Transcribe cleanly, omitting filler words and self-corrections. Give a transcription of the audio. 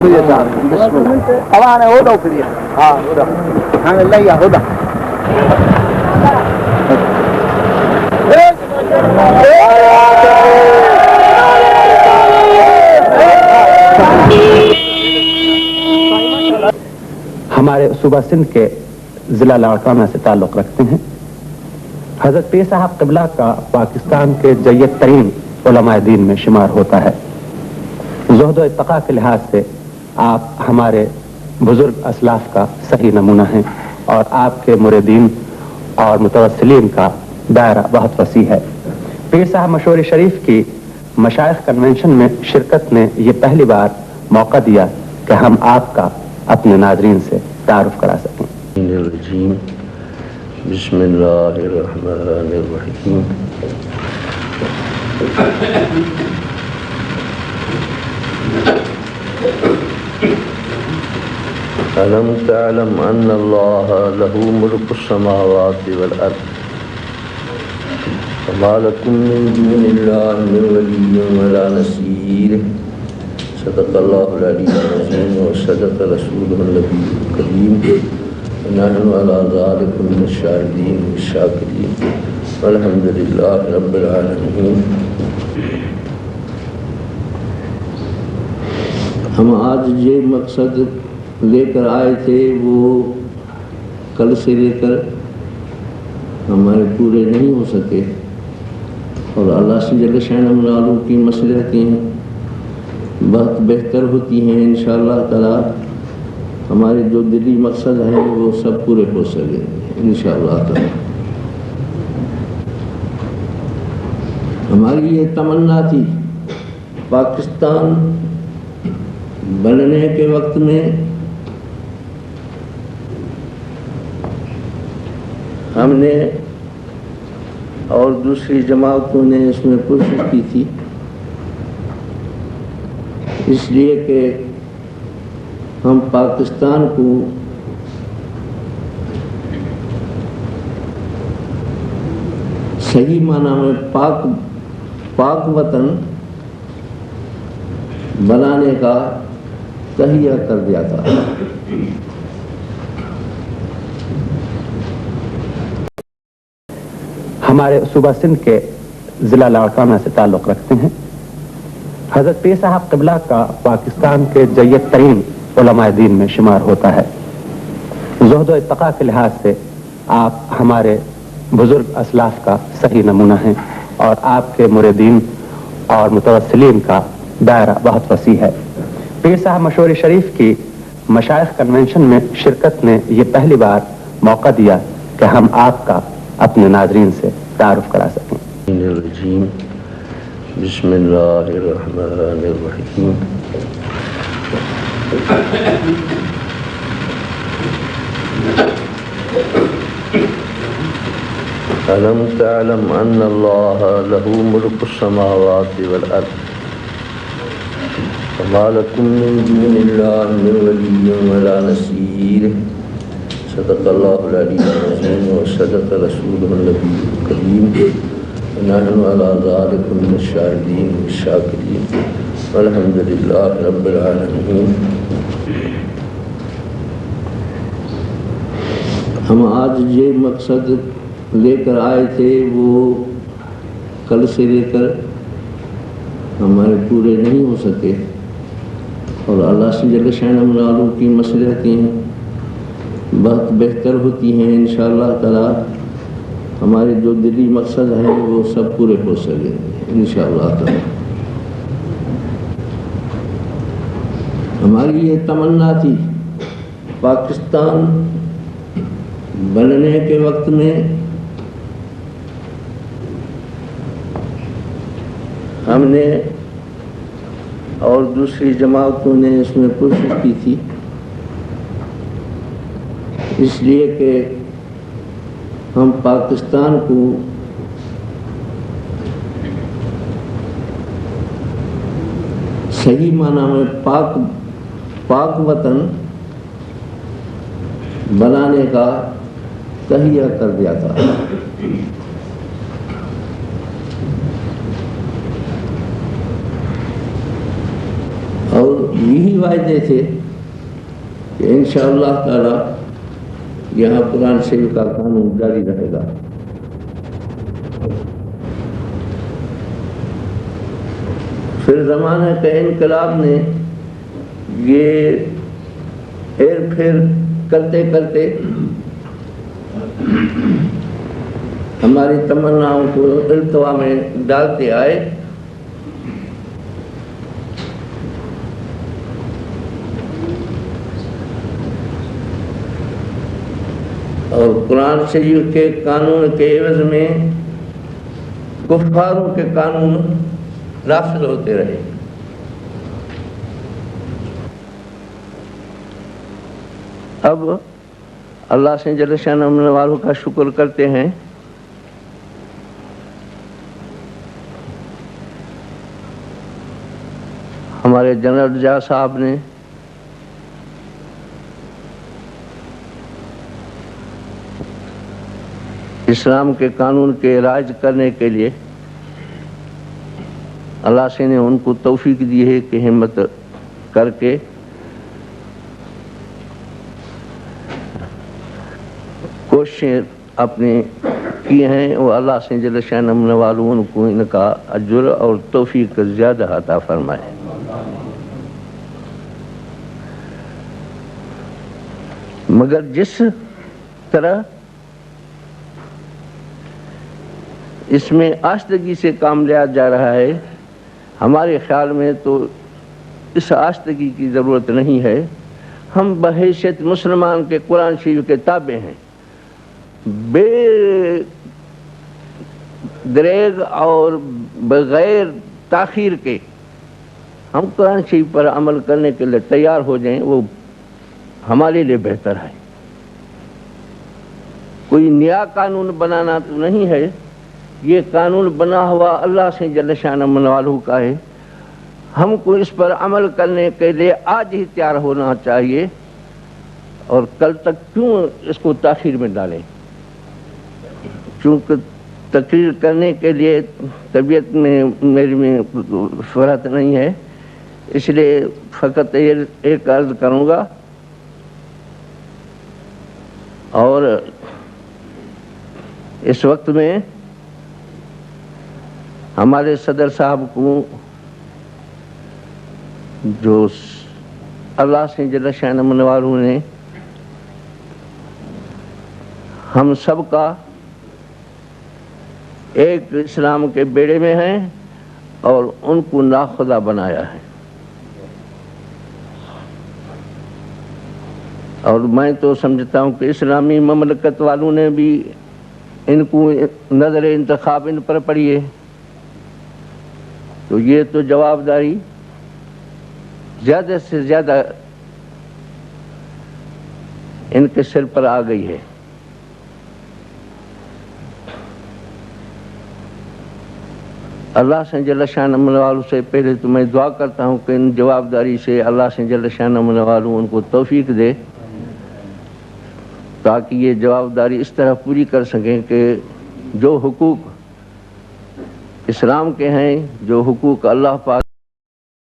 طبعا هدى وفريق هدى هعمل لي هدى ہمارے صوبہ سندھ کے ضلع لاڑکانہ سے تعلق رکھتے ہیں۔ حضرت پیر صاحب قبلہ کا پاکستان کے جید ترین علماء دین میں شمار ہوتا ہے۔ زہد و اتقاء کے لحاظ سے آپ ہمارے بزرگ اسلاف کا صحیح نمونہ ہیں اور آپ کے مریدین اور متوسلین کا دائرہ بہت وسیع ہے۔ پیر صاحب مشور شریف کی مشائخ کنونشن میں شرکت نے یہ پہلی بار موقع دیا کہ ہم آپ کا اپنے ناظرین سے تعارف کرا سکیں۔ بسم اللہ الرحمن الرحیم۔ ألم تعلم أن الله له ملك السماوات والأرض وما لكم من دون الله من ولي ولا نصير صدق الله العلي العظيم وصدق رسوله النبي الكريم ونحن على ذلك من الشاهدين والشاكرين والحمد لله رب العالمين۔ ہم آج یہ مقصد لے کر آئے تھے وہ کل سے لے کر ہمارے پورے نہیں ہو سکے، اور اللہ سے جل شانہ والوں کی مصلحتیں بہت بہتر ہوتی ہیں۔ انشاءاللہ تعالی ہمارے جو دلی مقصد ہیں وہ سب پورے ہو سکیں انشاءاللہ تعالی۔ ہماری یہ تمنا تھی پاکستان بننے کے وقت میں ہم نے اور دوسری جماعتوں نے اس میں کوشش کی تھی، اس لیے کہ ہم پاکستان کو صحیح معنی میں پاک وطن بنانے کا تہیہ کر دیا تھا۔ ہمارے صوبہ سندھ کے ضلع لاڑکانہ سے تعلق رکھتے ہیں۔ حضرت پیر صاحب قبلہ کا پاکستان کے جید ترین علماء دین میں شمار ہوتا ہے۔ زہد و اتقاء کے لحاظ سے آپ ہمارے بزرگ اسلاف کا صحیح نمونہ ہیں اور آپ کے مریدین اور متوسلین کا دائرہ بہت وسیع ہے۔ پیر صاحب مشور شریف کی مشائخ کنونشن میں شرکت نے یہ پہلی بار موقع دیا کہ ہم آپ کا اپنے ناظرین سے تعارف کرا سکیں۔ بسم اللہ الرحمن الرحیم۔ ألم تعلم أن الله له ملك السماوات والأرض وما لكم من دون الله من ولي ولا نصير صدق الله العلي العظيم وصدق رسوله النبي الكريم ونحن على ذلك من الشاهدين والشاكرين والحمد لله رب العالمين۔ ہم آج یہ مقصد لے کر آئے تھے وہ کل سے لے کر ہمارے پورے نہیں ہو سکے، اور اللہ سے جل شانہ والوں کی مصلحتیں بہت بہتر ہوتی ہیں۔ انشاءاللہ تعالی ہمارے جو دلی مقصد ہیں وہ سب پورے ہو سکیں انشاءاللہ تعالی۔ ہماری یہ تمنا تھی پاکستان بننے کے وقت میں ہم نے اور دوسری جماعتوں نے اس میں کوشش کی تھی، اس لیے کہ ہم پاکستان کو صحیح معنی میں پاک وطن بنانے کا تہیہ کر دیا تھا۔ اور یہی وعدے تھے کہ انشاءاللہ تعالی یہاں قرآن شریف کا قانون جاری رہے گا. پھر زمانہ کے انقلاب نے یہ ہیر پھیر کرتے کرتے ہماری تمناؤں کو التوا میں ڈالتے آئے. اور قرآن شریف کے قانون کے عوض میں کفاروں کے قانون نافذ ہوتے رہے. اب اللہ سے جل شانہ والوں کا شکر کرتے ہیں ہمارے جنرل رجا صاحب نے اسلام کے قانون کے رائج کرنے کے لیے اللہ سے نے ان کو توفیق دی ہے کہ ہمت کر کے کوششیں اپنی کی ہیں. وہ اللہ سے جل شانہ والوں ان کو ان کا اجر اور توفیق زیادہ عطا فرمائے. مگر جس طرح اس میں آستگی سے کام لیا جا رہا ہے ہمارے خیال میں تو اس آستگی کی ضرورت نہیں ہے. ہم بحیثیت مسلمان کے قرآن شریف کے تابع ہیں. بے دریغ اور بغیر تاخیر کے ہم قرآن شریف پر عمل کرنے کے لیے تیار ہو جائیں وہ ہمارے لیے بہتر ہے. کوئی نیا قانون بنانا تو نہیں ہے. یہ قانون بنا ہوا اللہ سے جل شانہ والوں کا ہے. ہم کو اس پر عمل کرنے کے لیے آج ہی تیار ہونا چاہیے اور کل تک کیوں اس کو تاخیر میں ڈالیں. چونکہ تقریر کرنے کے لیے طبیعت میں میری میں فرحت نہیں ہے اس لیے فقط ایک عرض کروں گا. اور اس وقت میں ہمارے صدر صاحب کو جو اللہ سے جل شانہ والوں نے ہم سب کا ایک اسلام کے بیڑے میں ہیں اور ان کو ناخدا بنایا ہے. اور میں تو سمجھتا ہوں کہ اسلامی مملکت والوں نے بھی ان کو نظر انتخاب ان پر پڑی ہے. تو یہ تو جوابداری زیادہ سے زیادہ ان کے سر پر آ گئی ہے. اللہ سے جل شانہ والوں سے پہلے تو میں دعا کرتا ہوں کہ ان جوابداری سے اللہ سے جل شانہ والوں ان کو توفیق دے تاکہ یہ جوابداری اس طرح پوری کر سکیں کہ جو حقوق اسلام کے ہیں جو حقوق اللہ پاک